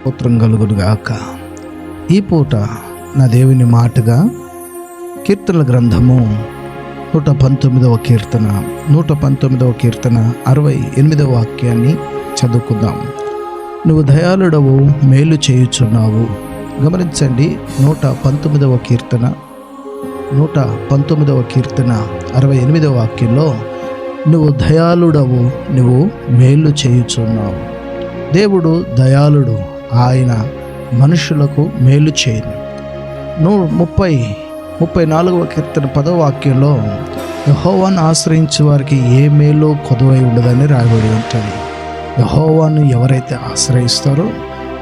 స్తోత్రం కలుగునుగాక. ఈ పూట నా దేవుని మాటగా కీర్తనల గ్రంథము 119వ కీర్తన 68వ వాక్యాన్ని చదువుకుందాం. నువ్వు దయాళుడవు, మేలు చేయుచున్నావు. గమనించండి, 119వ కీర్తన 68వ వాక్యంలో నువ్వు దయాళుడవు, నువ్వు మేలు చేయుచున్నావు. దేవుడు దయాళుడు, ఆయన మనుషులకు మేలు చేయను. 34వ కీర్తన 10వ వాక్యంలో యెహోవాను ఆశ్రయించే వారికి ఏ మేలు కొదువై ఉండదని రాయబడి ఉంటుంది. యెహోవాను ఎవరైతే ఆశ్రయిస్తారో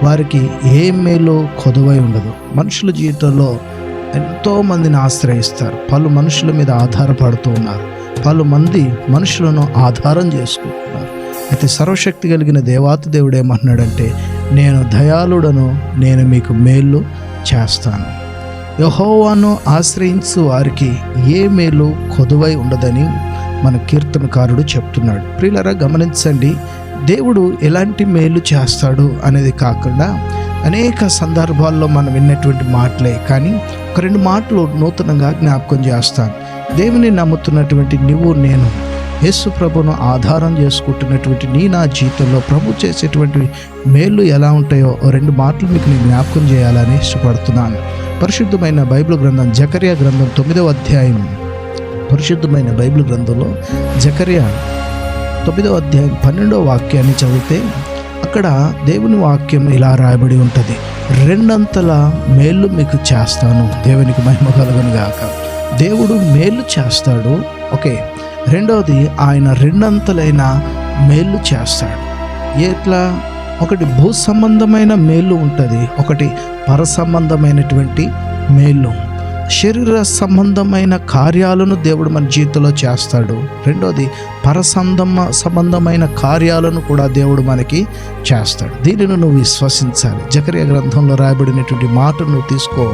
వారికి ఏ మేలు కొదువై ఉండదు. మనుషుల జీవితంలో ఎంతోమందిని ఆశ్రయిస్తారు, పలు మనుషుల మీద ఆధారపడుతూ ఉన్నారు, పలు మంది మనుషులను ఆధారం చేసుకుంటున్నారు. అయితే సర్వశక్తి కలిగిన దేవాతి దేవుడు ఏమంటున్నాడంటే, నేను దయాళుడను, నేను మీకు మేలు చేస్తాను. యెహోవాను ఆశ్రయించు వారికి ఏ మేలు కొదువై ఉండదని మన కీర్తనకారుడు చెప్తున్నాడు. ప్రియులారా, గమనించండి, దేవుడు ఎలాంటి మేలు చేస్తాడు అనేది కాకుండా అనేక సందర్భాల్లో మనం విన్నటువంటి మాటలే, కానీ ఒక రెండు మాటలు నూతనంగా జ్ఞాపకం చేస్తాను. దేవుని నమ్ముతున్నటువంటి నువ్వు, నేను యేసు ప్రభును ఆధారం చేసుకుంటున్నటువంటి నా జీవితంలో ప్రభు చేసేటువంటి మేలు ఎలా ఉంటాయో రెండు మాటలు మీకు నేను జ్ఞాపకం చేయాలని ఇష్టపడుతున్నాను. పరిశుద్ధమైన బైబిల్ గ్రంథం జకర్యా గ్రంథం 9వ అధ్యాయం, పరిశుద్ధమైన బైబిల్ గ్రంథంలో జకర్యా 9వ అధ్యాయం 12వ వాక్యాన్ని చదివితే అక్కడ దేవుని వాక్యం ఇలా రాయబడి ఉంటుంది, రెండంతల మేలు మీకు చేస్తాను. దేవునికి మహిమ కలుగునుగాక. దేవుడు మేలు చేస్తాడు, ఓకే. రెండవది, ఆయన రెండంతలైన మేలు చేస్తాడు. ఎట్లా? ఒకటి భూ సంబంధమైన మేలు ఉంటుంది, ఒకటి పర సంబంధమైనటువంటి మేలు. శరీర సంబంధమైన కార్యాలను దేవుడు మన జీవితంలో చేస్తాడు. రెండోది, సంబంధమైన కార్యాలను కూడా దేవుడు మనకి చేస్తాడు. దీనిని నువ్వు విశ్వసించాలి. జకర్యా గ్రంథంలో రాయబడినటువంటి మాటను నువ్వు తీసుకో,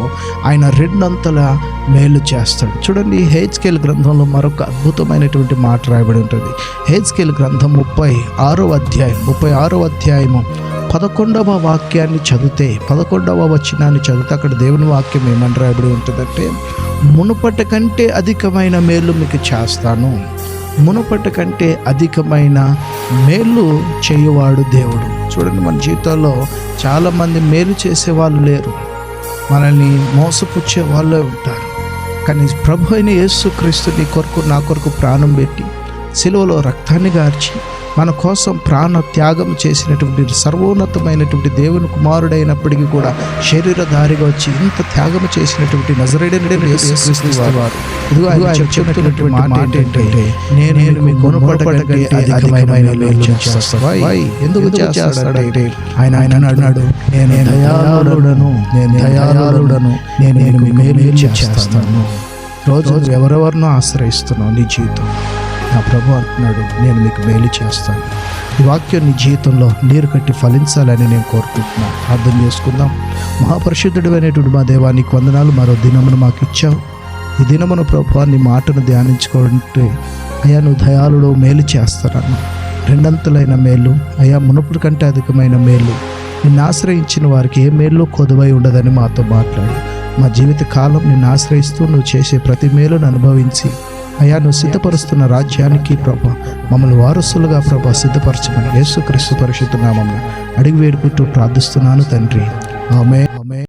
ఆయన రెండంతల మేలు చేస్తాడు. చూడండి, హెజ్కేల్ గ్రంథంలో మరొక అద్భుతమైనటువంటి మాట రాయబడి ఉంటుంది. హెజ్కేల్ గ్రంథం 36వ అధ్యాయము 11వ వాక్యాన్ని చదివితే, 11వ వచనాన్ని చదివితే అక్కడ దేవుని వాక్యం ఏమని రాయబడి ఉంటుందంటే, మునుపటి కంటే అధికమైన మేలు మీకు చేస్తాను. మునుపటి కంటే అధికమైన మేలు చేయువాడు దేవుడు. చూడండి, మన జీవితాల్లో చాలామంది మేలు చేసేవాళ్ళు లేరు, మనల్ని మోసపుచ్చే వాళ్ళే ఉంటారు. కానీ ప్రభు అయిన యేసుక్రీస్తు నీ కొరకు నా కొరకు ప్రాణం పెట్టి సిలువలో రక్తాన్ని గార్చి మన కోసం ప్రాణ త్యాగం చేసినటువంటి సర్వోన్నతమైనటువంటి దేవుని కుమారుడైనప్పటికీ కూడా శరీరధారిగా వచ్చి ఇంత త్యాగం చేసినటువంటి నజరేయుడైన యేసుక్రీస్తు వారు చెప్తున్నటువంటి మాట ఏంటంటే, నేను మీకు మునుపటి అధికమైన మేలు చేస్తాను. ఎందుకు చేస్తాడంటే ఆయన అన్నాడు, నేను దయాళుడను, నేను మీకు మేలు చేస్తాను. రోజు ఎవరెవరినో ఆశ్రయిస్తున్నావు నీ జీవితం, నా ప్రభు అంటున్నాడు, నేను మీకు మేలు చేస్తాను. ఈ వాక్యం నీ జీవితంలో నీరు కట్టి ఫలించాలని నేను కోరుకుంటున్నాను. అర్థం చేసుకుందాం. మహాపరిశుద్ధుడైనటువంటి మా దేవా, నీకు వందనాలు. మరో దినమును మాకు ఇచ్చావు. ఈ దినమున ప్రభు నీ మాటను ధ్యానించుకుంటే, అయ్యా నువ్వు దయాళుడు, మేలు చేస్తారన్న రెండంతలైన మేలు, అయ్యా మునుపటి కంటే అధికమైన మేలు, నిన్ను ఆశ్రయించిన వారికి ఏ మేలు కొదువై ఉండదని మాతో మాట్లాడు. మా జీవిత కాలం నిన్ను ఆశ్రయిస్తూ నువ్వు చేసే ప్రతి మేలును అనుభవించి, అయ్యా నువ్వు సిద్ధపరుస్తున్న రాజ్యానికి ప్రభా మమ్మల్ని వారసులుగా ప్రభా సిద్ధపరచమని యేసుక్రీస్తు పరిశుద్ధ నామమున అడిగి వేడుకుంటూ ప్రార్థిస్తున్నాను తండ్రి. ఆమేన్.